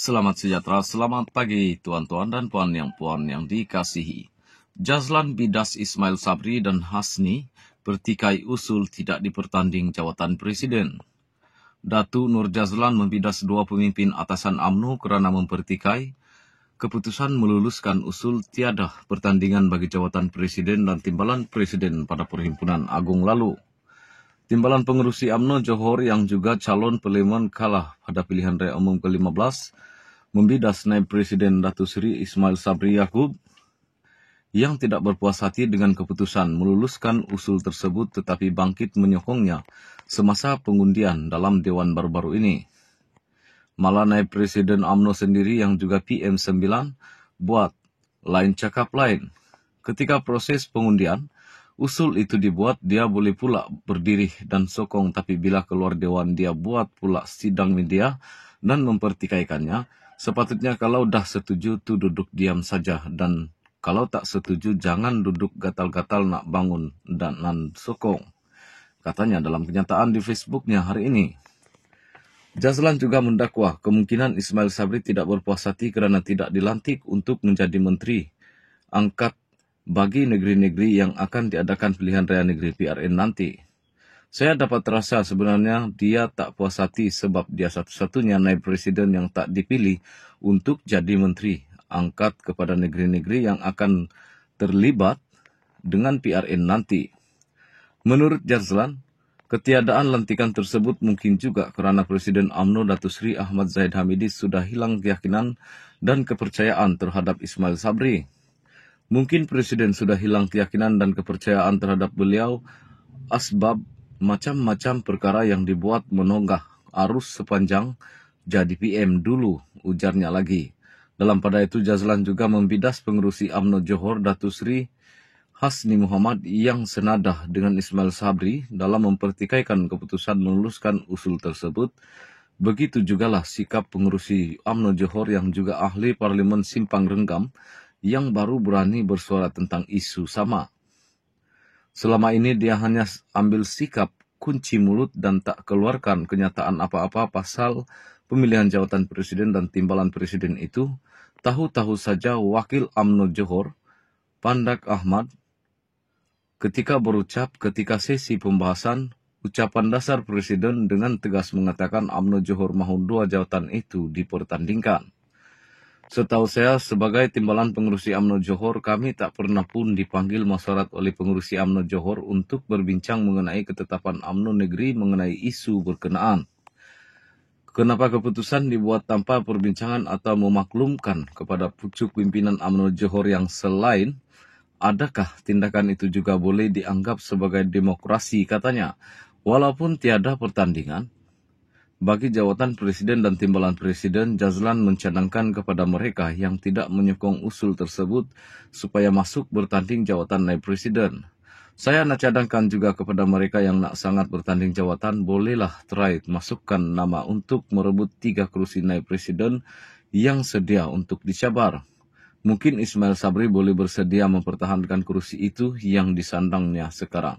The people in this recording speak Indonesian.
Selamat sejahtera, selamat pagi tuan-tuan dan puan yang dikasihi. Jazlan bidas Ismail Sabri dan Hasni bertikai usul tidak dipertanding jawatan presiden. Datu Nur Jazlan membidas dua pemimpin atasan UMNO kerana mempertikai keputusan meluluskan usul tiada pertandingan bagi jawatan presiden dan timbalan presiden pada Perhimpunan Agung lalu. Timbalan pengerusi UMNO Johor yang juga calon parlimen kalah pada pilihan raya umum ke-15 membidas naib Presiden Datuk Seri Ismail Sabri Yaakob yang tidak berpuas hati dengan keputusan meluluskan usul tersebut tetapi bangkit menyokongnya semasa pengundian dalam Dewan baru-baru ini. Malah naib Presiden UMNO sendiri yang juga PM9 buat lain cakap lain. Ketika proses pengundian, usul itu dibuat, dia boleh pula berdiri dan sokong, tapi bila keluar dewan dia buat pula sidang media dan mempertikaikannya. Sepatutnya kalau dah setuju tu duduk diam saja, dan kalau tak setuju jangan duduk gatal-gatal nak bangun dan sokong, katanya dalam kenyataan di Facebooknya hari ini. Jazlan juga mendakwa kemungkinan Ismail Sabri tidak berpuas hati kerana tidak dilantik untuk menjadi menteri angkat bagi negeri-negeri yang akan diadakan pilihan raya negeri PRN nanti. Saya dapat terasa sebenarnya dia tak puas hati sebab dia satu-satunya naib presiden yang tak dipilih untuk jadi menteri angkat kepada negeri-negeri yang akan terlibat dengan PRN nanti. Menurut Jazlan, ketiadaan lantikan tersebut mungkin juga kerana Presiden UMNO Datuk Seri Ahmad Zahid Hamidi sudah hilang keyakinan dan kepercayaan terhadap Ismail Sabri. Mungkin Presiden sudah hilang keyakinan dan kepercayaan terhadap beliau asbab macam-macam perkara yang dibuat menonggah arus sepanjang jadi PM dulu, ujarnya lagi. Dalam pada itu Jazlan juga membidas pengerusi UMNO Johor Datuk Seri Hasni Muhammad yang senadah dengan Ismail Sabri dalam mempertikaikan keputusan meluluskan usul tersebut. Begitu jugalah sikap pengerusi UMNO Johor yang juga ahli Parlimen Simpang Renggam yang baru berani bersuara tentang isu sama. Selama ini dia hanya ambil sikap kunci mulut dan tak keluarkan kenyataan apa-apa pasal pemilihan jawatan presiden dan timbalan presiden itu. Tahu-tahu saja wakil UMNO Johor, Pandak Ahmad, ketika berucap ketika sesi pembahasan, ucapan dasar presiden dengan tegas mengatakan UMNO Johor mahu dua jawatan itu dipertandingkan. Setahu saya, sebagai timbalan pengerusi UMNO Johor, kami tak pernah pun dipanggil masyarakat oleh pengerusi UMNO Johor untuk berbincang mengenai ketetapan UMNO negeri mengenai isu berkenaan. Kenapa keputusan dibuat tanpa perbincangan atau memaklumkan kepada pucuk pimpinan UMNO Johor yang selain? Adakah tindakan itu juga boleh dianggap sebagai demokrasi, katanya? Walaupun tiada pertandingan bagi jawatan presiden dan timbalan presiden, Jazlan mencadangkan kepada mereka yang tidak menyokong usul tersebut supaya masuk bertanding jawatan naib presiden. Saya nak cadangkan juga kepada mereka yang nak sangat bertanding jawatan, bolehlah try masukkan nama untuk merebut 3 kerusi naib presiden yang sedia untuk dicabar. Mungkin Ismail Sabri boleh bersedia mempertahankan kerusi itu yang disandangnya sekarang.